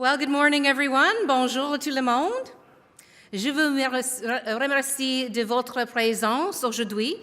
Well, good morning, everyone. Bonjour tout le monde. Je vous remercie de votre présence aujourd'hui.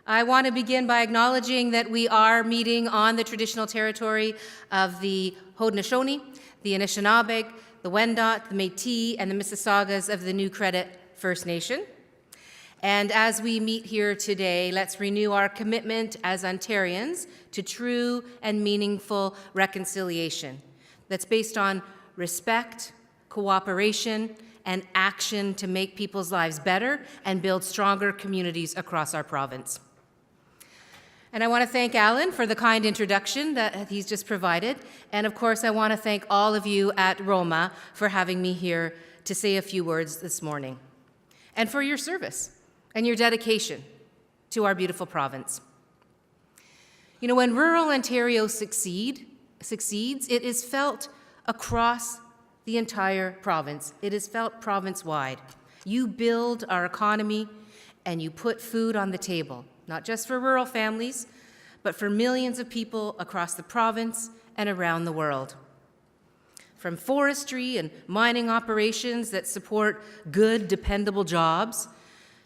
I want to begin by acknowledging that we are meeting on the traditional territory of the Haudenosaunee, the Anishinaabe, the Wendat, the Métis, and the Mississaugas of the New Credit First Nation. And as we meet here today, let's renew our commitment as Ontarians to true and meaningful reconciliation that's based on respect, cooperation, and action to make people's lives better and build stronger communities across our province. And I want to thank Alan for the kind introduction that he's just provided. And of course, I want to thank all of you at ROMA for having me here to say a few words this morning, and for your service and your dedication to our beautiful province. You know, when rural Ontario succeeds, it is felt across the entire province. It is felt province-wide. You build our economy and you put food on the table, not just for rural families, but for millions of people across the province and around the world. From forestry and mining operations that support good, dependable jobs,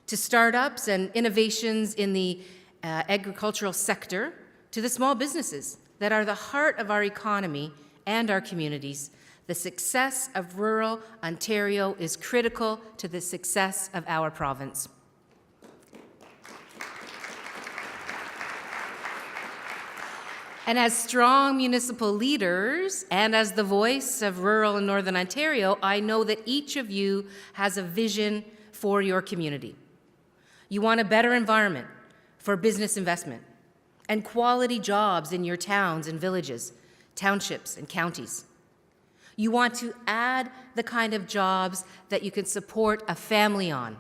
to startups and innovations in the agricultural sector, to the small businesses that are the heart of our economy and our communities, the success of rural Ontario is critical to the success of our province. And as strong municipal leaders and as the voice of rural and Northern Ontario, I know that each of you has a vision for your community. You want a better environment for business investment and quality jobs in your towns and villages, townships and counties. You want to add the kind of jobs that you can support a family on,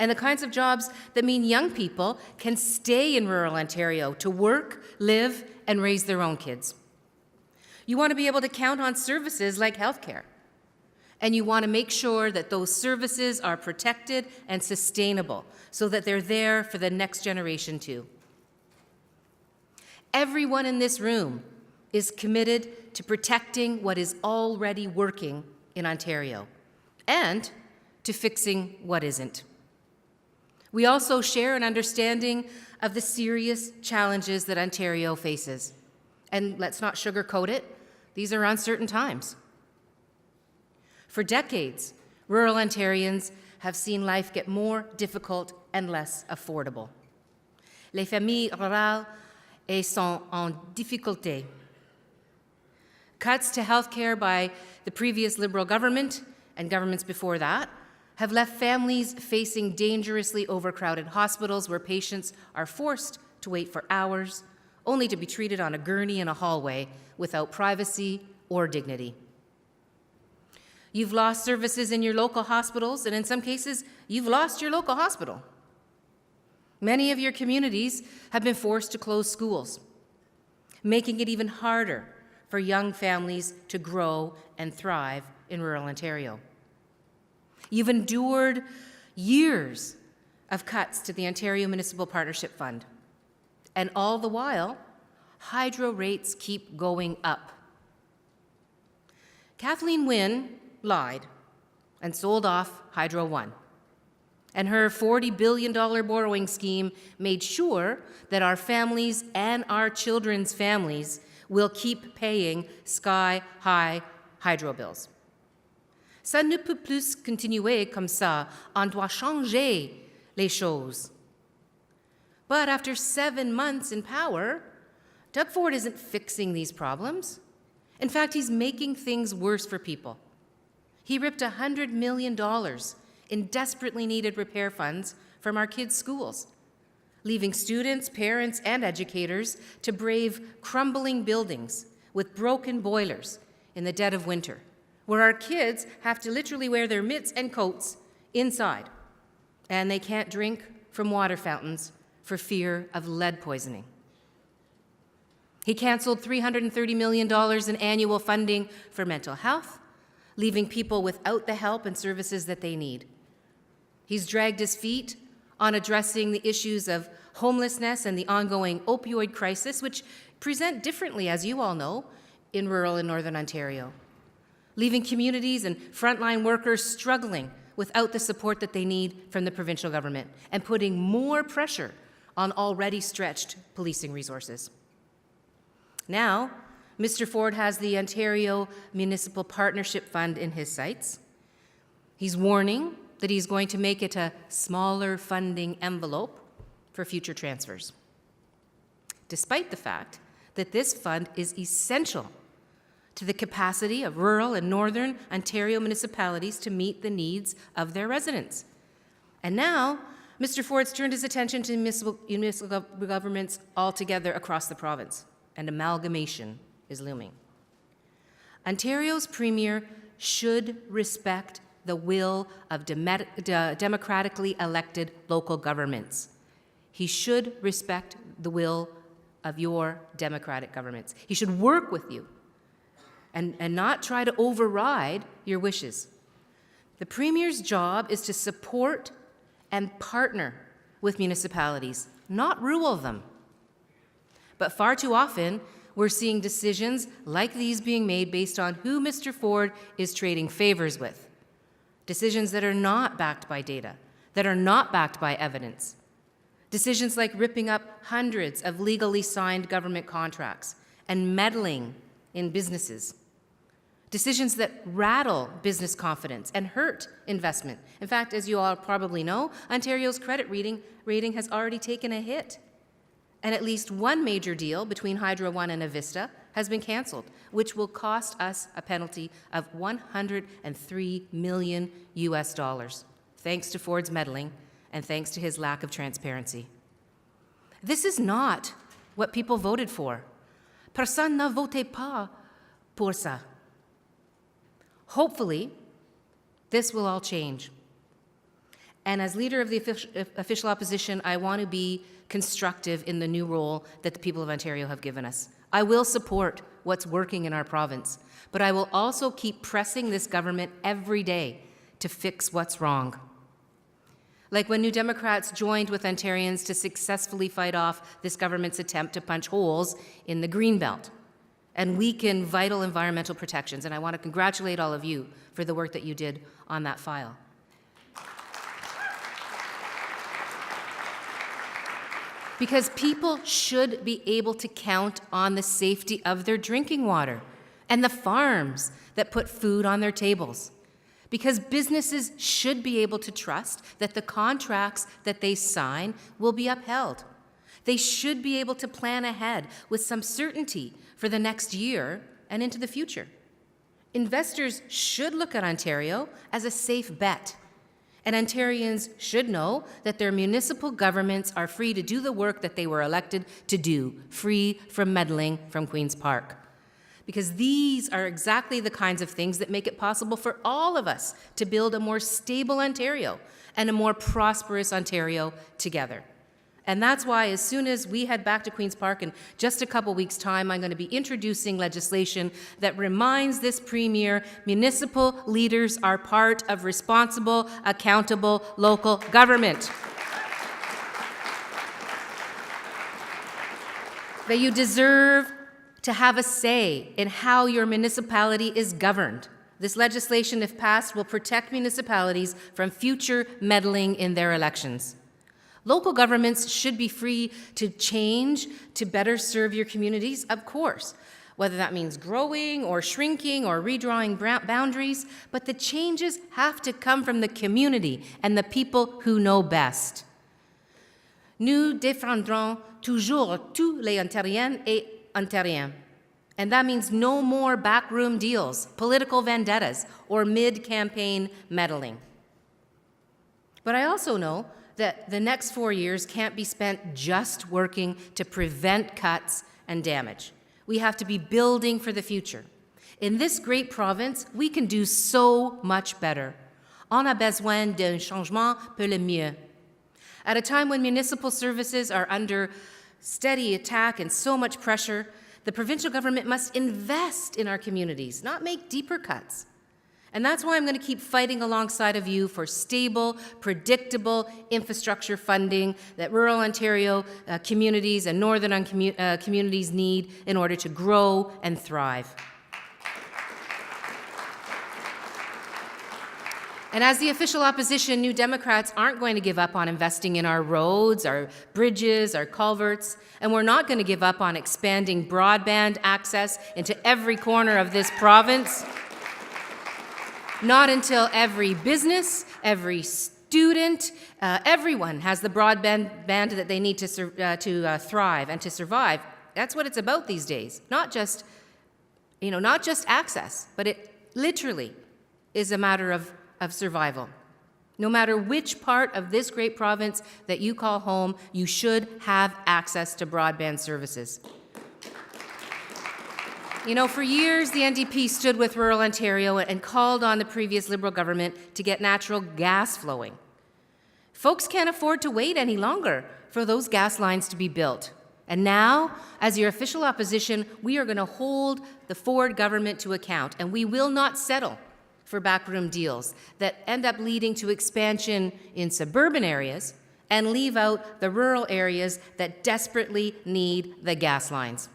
and the kinds of jobs that mean young people can stay in rural Ontario to work, live, and raise their own kids. You want to be able to count on services like healthcare, and you want to make sure that those services are protected and sustainable so that they're there for the next generation too. Everyone in this room is committed to protecting what is already working in Ontario and to fixing what isn't. We also share an understanding of the serious challenges that Ontario faces. And let's not sugarcoat it, these are uncertain times. For decades, rural Ontarians have seen life get more difficult and less affordable. Les familles rurales sont en difficulté. Cuts to health care by the previous Liberal government and governments before that have left families facing dangerously overcrowded hospitals where patients are forced to wait for hours, only to be treated on a gurney in a hallway without privacy or dignity. You've lost services in your local hospitals, and in some cases, you've lost your local hospital. Many of your communities have been forced to close schools, making it even harder for young families to grow and thrive in rural Ontario. You've endured years of cuts to the Ontario Municipal Partnership Fund, and all the while, hydro rates keep going up. Kathleen Wynne lied and sold off Hydro One, and her $40 billion borrowing scheme made sure that our families and our children's families will keep paying sky-high hydro bills. Ça ne peut plus continuer comme ça. On doit changer les choses. But after 7 months in power, Doug Ford isn't fixing these problems. In fact, he's making things worse for people. He ripped $100 million in desperately needed repair funds from our kids' schools, leaving students, parents, and educators to brave crumbling buildings with broken boilers in the dead of winter, where our kids have to literally wear their mitts and coats inside, and they can't drink from water fountains for fear of lead poisoning. He canceled $330 million in annual funding for mental health, leaving people without the help and services that they need. He's dragged his feet on addressing the issues of homelessness and the ongoing opioid crisis, which present differently, as you all know, in rural and Northern Ontario. leaving communities and frontline workers struggling without the support that they need from the provincial government, and putting more pressure on already stretched policing resources. Now, Mr. Ford has the Ontario Municipal Partnership Fund in his sights. He's warning that he's going to make it a smaller funding envelope for future transfers, despite the fact that this fund is essential to the capacity of rural and northern Ontario municipalities to meet the needs of their residents. And now, Mr. Ford's turned his attention to municipal governments altogether across the province, and amalgamation is looming. Ontario's Premier should respect the will of democratically elected local governments. He should respect the will of your democratic governments. He should work with you and not try to override your wishes. The Premier's job is to support and partner with municipalities, not rule them. But far too often, we're seeing decisions like these being made based on who Mr. Ford is trading favors with. Decisions that are not backed by data, that are not backed by evidence. Decisions like ripping up hundreds of legally signed government contracts and meddling in businesses. Decisions that rattle business confidence and hurt investment. In fact, as you all probably know, Ontario's credit rating has already taken a hit. And at least one major deal between Hydro One and Avista has been canceled, which will cost us a penalty of $103 million US, thanks to Ford's meddling and thanks to his lack of transparency. This is not what people voted for. Personne n'a voté pas pour ça. Hopefully, this will all change. And as leader of the official opposition, I want to be constructive in the new role that the people of Ontario have given us. I will support what's working in our province, but I will also keep pressing this government every day to fix what's wrong. Like when New Democrats joined with Ontarians to successfully fight off this government's attempt to punch holes in the Greenbelt and weaken vital environmental protections. And I want to congratulate all of you for the work that you did on that file. Because people should be able to count on the safety of their drinking water and the farms that put food on their tables. Because businesses should be able to trust that the contracts that they sign will be upheld. They should be able to plan ahead with some certainty for the next year and into the future. Investors should look at Ontario as a safe bet. And Ontarians should know that their municipal governments are free to do the work that they were elected to do, free from meddling from Queen's Park. Because these are exactly the kinds of things that make it possible for all of us to build a more stable Ontario and a more prosperous Ontario together. And that's why as soon as we head back to Queen's Park in just a couple weeks' time, I'm going to be introducing legislation that reminds this Premier municipal leaders are part of responsible, accountable local government. That you deserve to have a say in how your municipality is governed. This legislation, if passed, will protect municipalities from future meddling in their elections. Local governments should be free to change to better serve your communities, of course, whether that means growing or shrinking or redrawing boundaries, but the changes have to come from the community and the people who know best. Nous défendrons toujours tous les Ontariennes et Ontariens. And that means no more backroom deals, political vendettas, or mid-campaign meddling. But I also know that the next 4 years can't be spent just working to prevent cuts and damage. We have to be building for the future. In this great province, we can do so much better. On a besoin d'un changement pour le mieux. At a time when municipal services are under steady attack and so much pressure, the provincial government must invest in our communities, not make deeper cuts. And that's why I'm going to keep fighting alongside of you for stable, predictable infrastructure funding that rural Ontario communities and northern communities need in order to grow and thrive. And as the official opposition, New Democrats aren't going to give up on investing in our roads, our bridges, our culverts, and we're not going to give up on expanding broadband access into every corner of this province. Not until every business, every student, everyone has the broadband that they need to thrive and to survive. That's what it's about these days. Not just access, but it literally is a matter of survival. No matter which part of this great province that you call home, you should have access to broadband services. For years, the NDP stood with rural Ontario and called on the previous Liberal government to get natural gas flowing. Folks can't afford to wait any longer for those gas lines to be built. And now, as your official opposition, we are going to hold the Ford government to account, and we will not settle for backroom deals that end up leading to expansion in suburban areas and leave out the rural areas that desperately need the gas lines.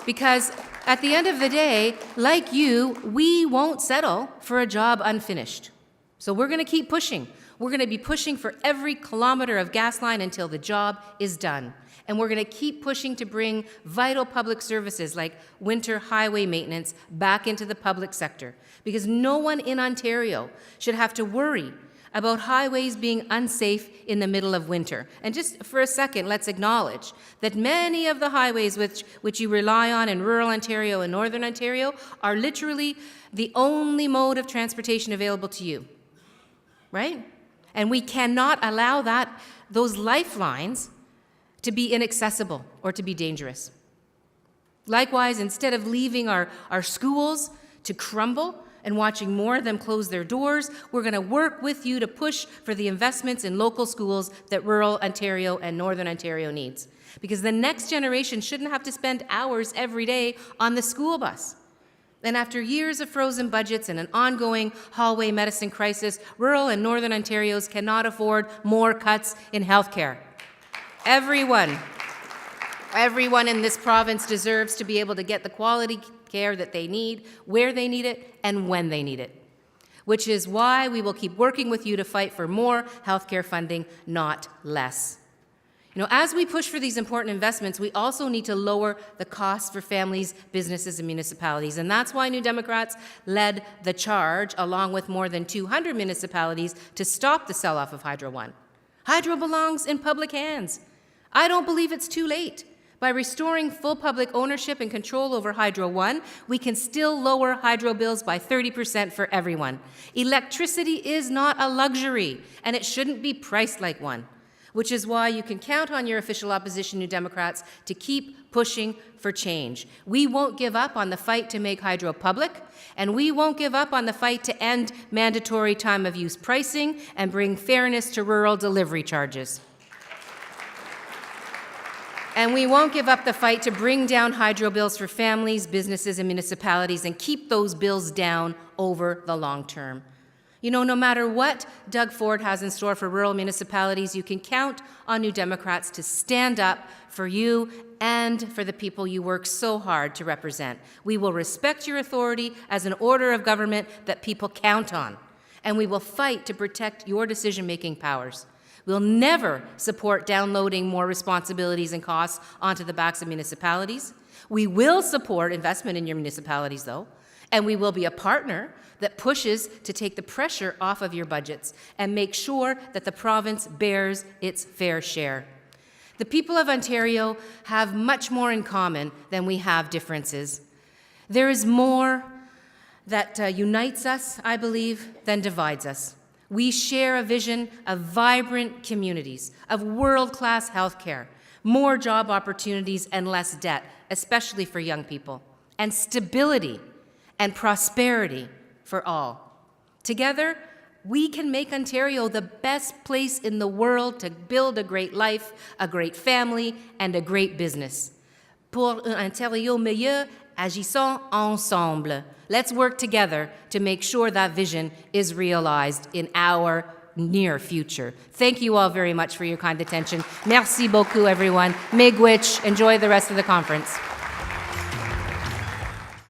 Because at the end of the day, like you, we won't settle for a job unfinished. So we're going to keep pushing. We're going to be pushing for every kilometer of gas line until the job is done. And we're going to keep pushing to bring vital public services like winter highway maintenance back into the public sector. Because no one in Ontario should have to worry about highways being unsafe in the middle of winter. And just for a second, let's acknowledge that many of the highways which you rely on in rural Ontario and northern Ontario are literally the only mode of transportation available to you, right? And we cannot allow those lifelines to be inaccessible or to be dangerous. Likewise, instead of leaving our schools to crumble and watching more of them close their doors, we're going to work with you to push for the investments in local schools that rural Ontario and northern Ontario needs. Because the next generation shouldn't have to spend hours every day on the school bus. And after years of frozen budgets and an ongoing hallway medicine crisis, rural and northern Ontarios cannot afford more cuts in healthcare. Everyone in this province deserves to be able to get the quality care that they need, where they need it, and when they need it. Which is why we will keep working with you to fight for more healthcare funding, not less. As we push for these important investments, we also need to lower the costs for families, businesses, and municipalities. And that's why New Democrats led the charge, along with more than 200 municipalities, to stop the sell-off of Hydro One. Hydro belongs in public hands. I don't believe it's too late. By restoring full public ownership and control over Hydro One, we can still lower hydro bills by 30% for everyone. Electricity is not a luxury, and it shouldn't be priced like one, which is why you can count on your official opposition, New Democrats, to keep pushing for change. We won't give up on the fight to make hydro public, and we won't give up on the fight to end mandatory time of use pricing and bring fairness to rural delivery charges. And we won't give up the fight to bring down hydro bills for families, businesses, and municipalities and keep those bills down over the long term. No matter what Doug Ford has in store for rural municipalities, you can count on New Democrats to stand up for you and for the people you work so hard to represent. We will respect your authority as an order of government that people count on, and we will fight to protect your decision-making powers. We'll never support downloading more responsibilities and costs onto the backs of municipalities. We will support investment in your municipalities, though, and we will be a partner that pushes to take the pressure off of your budgets and make sure that the province bears its fair share. The people of Ontario have much more in common than we have differences. There is more that unites us, I believe, than divides us. We share a vision of vibrant communities, of world-class healthcare, more job opportunities and less debt, especially for young people, and stability and prosperity for all. Together, we can make Ontario the best place in the world to build a great life, a great family, and a great business. Pour un Ontario meilleur, agissons ensemble. Let's work together to make sure that vision is realized in our near future. Thank you all very much for your kind attention. Merci beaucoup, everyone. Miigwech. Enjoy the rest of the conference.